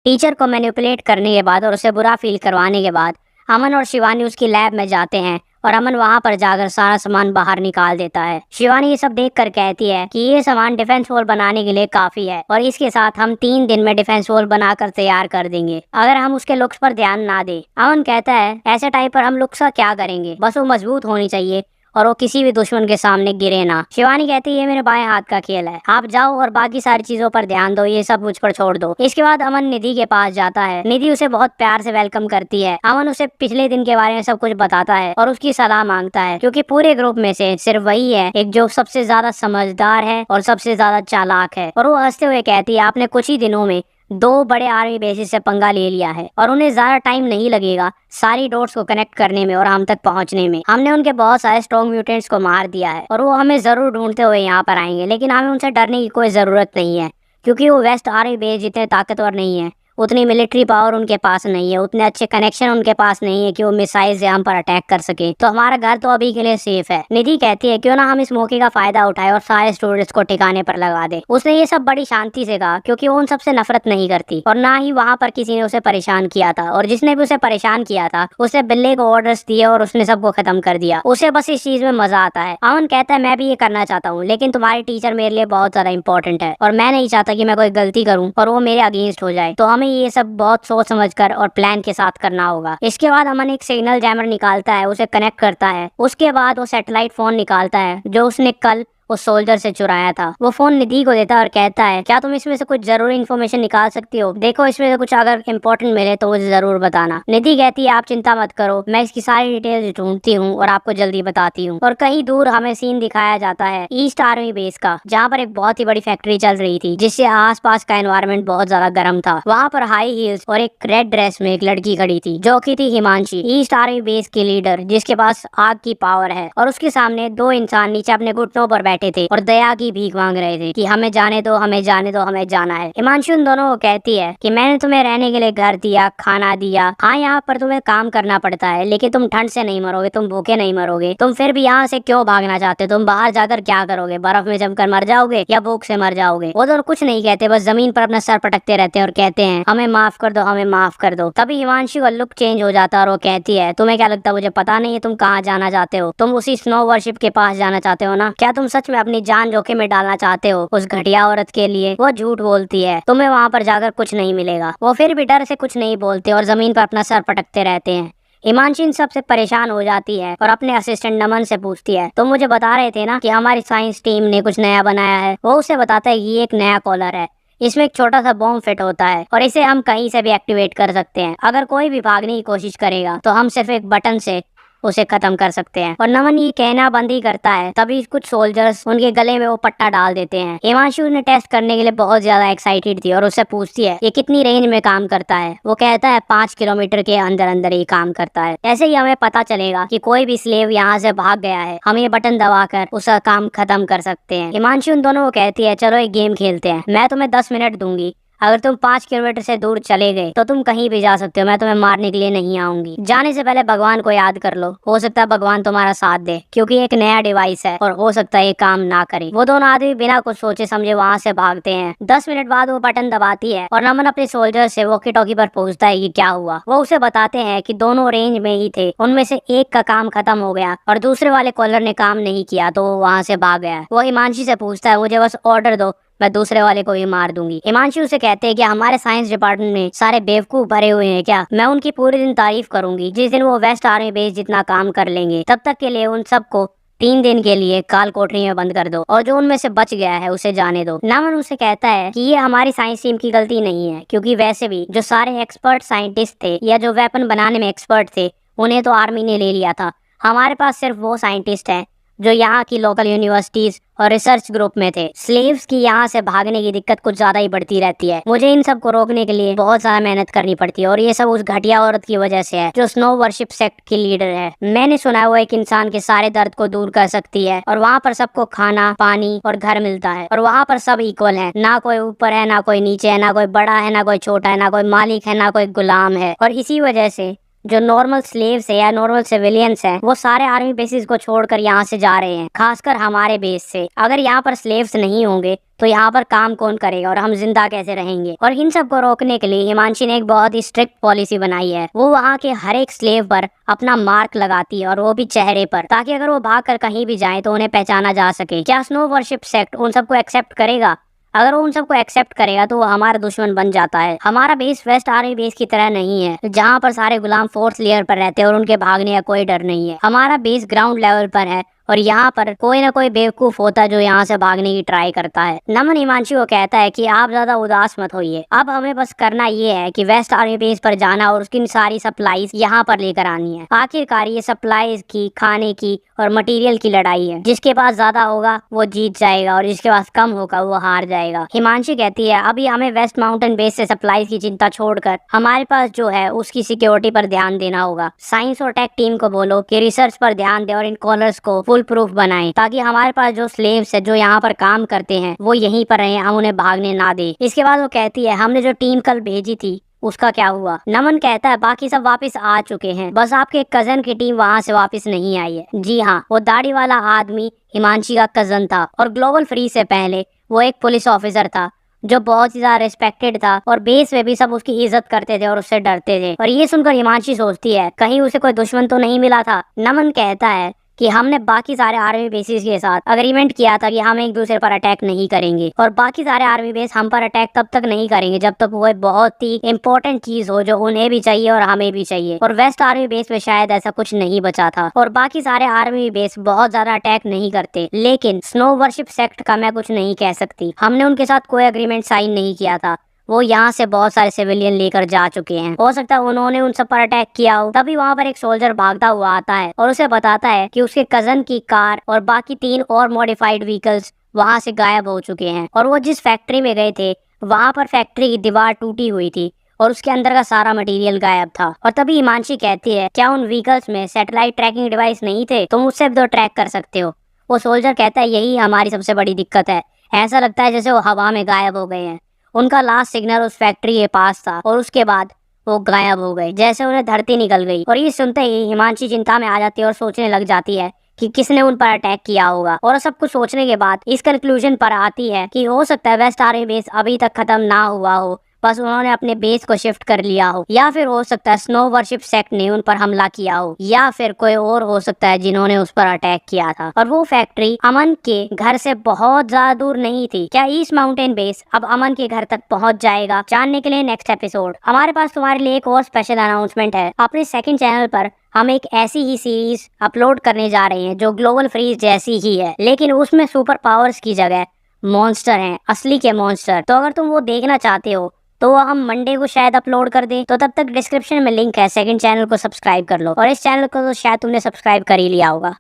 Teacher को manipulate करने के बाद और उसे बुरा फील करवाने के बाद अमन और शिवानी उसकी लैब में जाते हैं और अमन वहां पर जाकर सारा सामान बाहर निकाल देता है। शिवानी ये सब देखकर कहती है कि ये सामान डिफेंस वॉल बनाने के लिए काफी है और इसके साथ हम 3 दिन में डिफेंस वॉल बनाकर तैयार कर देंगे अगर हम उसके लुक्स पर ध्यान ना दें। अमन कहता है ऐसे टाइम पर हम लुक्स का क्या करेंगे, बस वो मजबूत होनी चाहिए और वो किसी भी दुश्मन के सामने गिरे ना। शिवानी कहती है ये मेरे बाएं हाथ का खेल है, आप जाओ और बाकी सारी चीजों पर ध्यान दो, ये सब मुझ पर छोड़ दो। इसके बाद अमन निधि के पास जाता है। निधि उसे बहुत प्यार से वेलकम करती है। अमन उसे पिछले दिन के बारे में सब कुछ बताता है और उसकी सलाह मांगता है क्योंकि पूरे ग्रुप में से सिर्फ वही है एक जो सबसे ज्यादा समझदार है और सबसे ज्यादा चालाक है। और वो हंसते हुए कहती है आपने कुछ ही दिनों में 2 बड़े आर्मी बेसिस से पंगा ले लिया है और उन्हें ज्यादा टाइम नहीं लगेगा सारी डॉट्स को कनेक्ट करने में और हम तक पहुंचने में। हमने उनके बहुत सारे स्ट्रॉन्ग म्यूटेंट्स को मार दिया है और वो हमें जरूर ढूंढते हुए यहाँ पर आएंगे, लेकिन हमें उनसे डरने की कोई जरूरत नहीं है क्योंकि वो वेस्ट आर्मी बेस जितने ताकतवर नहीं है, उतनी मिलिट्री पावर उनके पास नहीं है, उतने अच्छे कनेक्शन उनके पास नहीं है कि वो मिसाइल से हम पर अटैक कर सके। तो हमारा घर तो अभी के लिए सेफ है। निधि कहती है क्यों ना हम इस मौके का फायदा उठाए और सारे स्टूडेंट्स को ठिकाने पर लगा दे। उसने ये सब बड़ी शांति से कहा क्योंकि वो उन सबसे नफरत नहीं करती और ना ही वहाँ पर किसी ने उसे परेशान किया था, और जिसने भी उसे परेशान किया था उसे बिल्ले को ऑर्डर्स दिए और उसने सबको खत्म कर दिया। उसे बस इस चीज में मजा आता है। अमन कहता है मैं भी ये करना चाहता हूँ, लेकिन तुम्हारी टीचर मेरे लिए बहुत ज्यादा इंपॉर्टेंट है और मैं नहीं चाहता कि मैं कोई गलती करूँ और वो मेरे अगेंस्ट हो जाए, तो हमें ये सब बहुत सोच समझकर और प्लान के साथ करना होगा। इसके बाद अमन एक सिग्नल जैमर निकालता है, उसे कनेक्ट करता है। उसके बाद वो सैटेलाइट फोन निकालता है जो उसने कल उस सोल्जर से चुराया था। वो फोन निधि को देता है और कहता है क्या तुम इसमें से कुछ जरूरी इन्फॉर्मेशन निकाल सकती हो, देखो इसमें से कुछ अगर इम्पोर्टेंट मिले तो मुझे जरूर बताना। निधि कहती है आप चिंता मत करो, मैं इसकी सारी डिटेल्स ढूंढती हूँ और आपको जल्दी बताती हूँ। और कहीं दूर हमें सीन दिखाया जाता है ईस्ट आर्मी बेस का, जहाँ पर एक बहुत ही बड़ी फैक्ट्री चल रही थी जिससे आसपास का एनवायरमेंट बहुत ज्यादा गर्म था। वहाँ पर हाई हील्स और एक रेड ड्रेस में एक लड़की खड़ी थी जो की थी हिमांशी, ईस्ट आर्मी बेस की लीडर जिसके पास आग की पावर है। और उसके सामने 2 इंसान नीचे अपने घुटनों पर बैठे थे और दया की भीख मांग रहे थे कि हमें जाने दो, हमें जाने दो, हमें जाना है। हिमांशु उन दोनों को कहती है कि मैंने तुम्हें रहने के लिए घर दिया, खाना दिया, हाँ यहाँ पर तुम्हें काम करना पड़ता है लेकिन तुम ठंड से नहीं मरोगे, तुम भूखे नहीं मरोगे, तुम फिर भी यहाँ से क्यों भागना चाहते हो, तुम बाहर जाकर क्या करोगे, बर्फ में जमकर मर जाओगे या भूख से मर जाओगे। वो दोनों कुछ नहीं कहते, बस जमीन पर अपना सर पटकते रहते हैं और कहते हैं हमें माफ कर दो, हमें माफ कर दो। तभी हिमांशु का लुक चेंज हो जाता है और वो कहती है तुम्हें क्या लगता है मुझे पता नहीं है तुम कहाँ जाना चाहते हो, तुम उसी स्नो वर्शिप के पास जाना चाहते हो ना, क्या तुम सच में अपनी जान जोखिम में डालना चाहते हो उस घटिया औरत के लिए। वो झूठ बोलती है, तुम्हें वहाँ पर जाकर कुछ नहीं मिलेगा। वो फिर भी डर से कुछ नहीं बोलते और जमीन पर अपना सर पटकते रहते हैं। हिमांशी इन सबसे परेशान हो जाती है और अपने असिस्टेंट नमन से पूछती है तो मुझे बता रहे थे ना कि हमारी साइंस टीम ने कुछ नया बनाया है। वो उसे बताता है ये एक नया कॉलर है, इसमें एक छोटा सा बॉम्ब फिट होता है और इसे हम कहीं से भी एक्टिवेट कर सकते हैं। अगर कोई भी भागने की कोशिश करेगा तो हम सिर्फ एक बटन से उसे खत्म कर सकते हैं। और नमन ये कहना बंद ही करता है तभी कुछ सोल्जर्स उनके गले में वो पट्टा डाल देते हैं। हिमांशु ने टेस्ट करने के लिए बहुत ज्यादा एक्साइटेड थी और उससे पूछती है ये कितनी रेंज में काम करता है। वो कहता है 5 किलोमीटर के अंदर अंदर ही काम करता है। ऐसे ही हमें पता चलेगा कि कोई भी स्लेव यहाँ से भाग गया है, हम ये बटन दबाकर उसका काम खत्म कर सकते हैं। हिमांशु उन दोनों को कहती है चलो एक गेम खेलते हैं, मैं तुम्हें 10 मिनट दूंगी, अगर तुम 5 किलोमीटर से दूर चले गए तो तुम कहीं भी जा सकते हो, मैं तुम्हें मारने के लिए नहीं आऊंगी। जाने से पहले भगवान को याद कर लो, हो सकता है भगवान तुम्हारा साथ दे क्योंकि एक नया डिवाइस है और हो सकता है ये काम ना करे। वो दोनों आदमी बिना कुछ सोचे समझे वहाँ से भागते हैं। 10 मिनट बाद वो बटन दबाती है और नमन अपने सोल्जर से वॉकी टॉकी पर पूछता है कि क्या हुआ। वो उसे बताते हैं कि दोनों रेंज में ही थे, उनमें से एक का काम खत्म हो गया और दूसरे वाले कॉलर ने काम नहीं किया तो वो वहाँ से भाग गया। वो हिमांशी से पूछता है मुझे बस ऑर्डर दो, मैं दूसरे वाले को भी मार दूंगी। हिमांशु से कहते हैं कि हमारे साइंस डिपार्टमेंट में सारे बेवकूफ भरे हुए हैं क्या, मैं उनकी पूरे दिन तारीफ करूंगी जिस दिन वो वेस्ट आर्मी बेस जितना काम कर लेंगे। तब तक के लिए उन सबको 3 दिन के लिए काल कोठरी में बंद कर दो और जो उनमें से बच गया है उसे जाने दो। नमन उसे कहता है कि ये हमारी साइंस टीम की गलती नहीं है क्योंकि वैसे भी जो सारे एक्सपर्ट साइंटिस्ट थे या जो वेपन बनाने में एक्सपर्ट थे उन्हें तो आर्मी ने ले लिया था। हमारे पास सिर्फ वो साइंटिस्ट है जो यहाँ की लोकल यूनिवर्सिटीज और रिसर्च ग्रुप में थे। स्लेव्स की यहाँ से भागने की दिक्कत कुछ ज्यादा ही बढ़ती रहती है। मुझे इन सब को रोकने के लिए बहुत ज्यादा मेहनत करनी पड़ती है और ये सब उस घटिया औरत की वजह से है जो स्नो वर्शिप सेक्ट की लीडर है। मैंने सुना है वो एक इंसान के सारे दर्द को दूर कर सकती है और वहाँ पर सबको खाना, पानी और घर मिलता है और वहाँ पर सब इक्वल है, ना कोई ऊपर है, ना कोई नीचे है, ना कोई बड़ा है, ना कोई छोटा है, ना कोई मालिक है, ना कोई गुलाम है। और इसी वजह से जो नॉर्मल स्लेव्स है या नॉर्मल सिविलियंस हैं, वो सारे आर्मी बेसिस को छोड़कर यहाँ से जा रहे हैं, खासकर हमारे बेस से। अगर यहाँ पर स्लेव्स नहीं होंगे तो यहाँ पर काम कौन करेगा और हम जिंदा कैसे रहेंगे। और इन सब को रोकने के लिए हिमांशी ने एक बहुत ही स्ट्रिक्ट पॉलिसी बनाई है। वो वहाँ के हर एक स्लेव पर अपना मार्क लगाती है, और वो भी चेहरे पर, ताकि अगर वो भाग कर कहीं भी जाए तो उन्हें पहचाना जा सके। क्या स्नो वर्शिप सेक्ट उन सबको एक्सेप्ट करेगा? अगर वो उन सबको एक्सेप्ट करेगा तो वो हमारा दुश्मन बन जाता है। हमारा बेस वेस्ट आर्मी बेस की तरह नहीं है, जहाँ पर सारे गुलाम फोर्थ लेयर पर रहते हैं और उनके भागने का कोई डर नहीं है। हमारा बेस ग्राउंड लेवल पर है, और यहाँ पर कोई ना कोई बेवकूफ होता है जो यहाँ से भागने की ट्राई करता है। नमन हिमांशु को कहता है कि आप ज्यादा उदास मत होइए, अब हमें बस करना ये है कि वेस्ट आर्मी बेस पर जाना और उसकी सारी सप्लाईज यहाँ पर लेकर आनी है। आखिरकार ये सप्लाईज की, खाने की और मटेरियल की लड़ाई है। जिसके पास ज्यादा होगा वो जीत जाएगा और जिसके पास कम होगा वो हार जाएगा। हिमांशी कहती है अभी हमें वेस्ट माउंटेन बेस से सप्लाईज की चिंता छोड़कर हमारे पास जो है उसकी सिक्योरिटी पर ध्यान देना होगा। साइंस और टेक टीम को बोलो कि रिसर्च पर ध्यान दे और इन कॉलर्स को फुल प्रूफ बनाएं, ताकि हमारे पास जो स्लेव्स है जो यहाँ पर काम करते हैं वो यहीं पर रहे, हम उन्हें भागने ना दे। इसके बाद वो कहती है हमने जो टीम कल भेजी थी उसका क्या हुआ? नमन कहता है बाकी सब वापस आ चुके हैं, बस आपके कजन की टीम वहाँ से वापस नहीं आई है। जी हाँ, वो दाढ़ी वाला आदमी हिमांशी का कजन था, और ग्लोबल फ्री से पहले वो एक पुलिस ऑफिसर था जो बहुत ही ज्यादा रिस्पेक्टेड था, और बेस में भी सब उसकी इज्जत करते थे और उससे डरते थे। और ये सुनकर हिमांशी सोचती है कहीं उसे कोई दुश्मन तो नहीं मिला था। नमन कहता है कि हमने बाकी सारे आर्मी बेसिस के साथ अग्रीमेंट किया था कि हम एक दूसरे पर अटैक नहीं करेंगे, और बाकी सारे आर्मी बेस हम पर अटैक तब तक नहीं करेंगे जब तक वो बहुत ही इंपॉर्टेंट चीज हो जो उन्हें भी चाहिए और हमें भी चाहिए। और वेस्ट आर्मी बेस में शायद ऐसा कुछ नहीं बचा था, और बाकी सारे आर्मी बेस बहुत ज्यादा अटैक नहीं करते। लेकिन स्नो वर्शिप सेक्ट का मैं कुछ नहीं कह सकती, हमने उनके साथ कोई अग्रीमेंट साइन नहीं किया था। वो यहाँ से बहुत सारे सिविलियन लेकर जा चुके हैं, हो सकता है उन्होंने उन सब पर अटैक किया हो। तभी वहाँ पर एक सोल्जर भागता हुआ आता है और उसे बताता है कि उसके कजन की कार और बाकी 3 और मॉडिफाइड व्हीकल्स वहाँ से गायब हो चुके हैं, और वो जिस फैक्ट्री में गए थे वहाँ पर फैक्ट्री की दीवार टूटी हुई थी और उसके अंदर का सारा मटेरियल गायब था। और तभी हिमांशी कहती है क्या उन व्हीकल्स में सैटेलाइट ट्रैकिंग डिवाइस नहीं थे? तुम उससे भी तो ट्रैक कर सकते हो। वो सोल्जर कहता है यही हमारी सबसे बड़ी दिक्कत है, ऐसा लगता है जैसे वो हवा में गायब हो गए हैं। उनका लास्ट सिग्नल उस फैक्ट्री के पास था और उसके बाद वो गायब हो गए, जैसे उन्हें धरती निकल गई। और ये सुनते ही हिमांशी चिंता में आ जाती है और सोचने लग जाती है कि किसने उन पर अटैक किया होगा। और सब कुछ सोचने के बाद इस कंक्लूजन पर आती है कि हो सकता है वेस्ट आर्मी बेस अभी तक खत्म ना हुआ हो, बस उन्होंने अपने बेस को शिफ्ट कर लिया हो, या फिर हो सकता है स्नो वर्शिप सेक्ट ने उन पर हमला किया हो, या फिर कोई और हो सकता है जिन्होंने उस पर अटैक किया था। और वो फैक्ट्री अमन के घर से बहुत ज्यादा दूर नहीं थी। क्या ईस्ट माउंटेन बेस अब अमन के घर तक पहुंच जाएगा? जानने के लिए नेक्स्ट एपिसोड। हमारे पास तुम्हारे लिए एक और स्पेशल अनाउंसमेंट है। अपने सेकंड चैनल पर हम एक ऐसी ही सीरीज अपलोड करने जा रहे हैं जो ग्लोबल फ्रीज जैसी ही है, लेकिन उसमें सुपर पावर्स की जगह मॉन्स्टर हैं, असली के मॉन्स्टर। तो अगर तुम वो देखना चाहते हो तो हम मंडे को शायद अपलोड कर दें, तो तब तक डिस्क्रिप्शन में लिंक है, सेकंड चैनल को सब्सक्राइब कर लो। और इस चैनल को तो शायद तुमने सब्सक्राइब कर ही लिया होगा।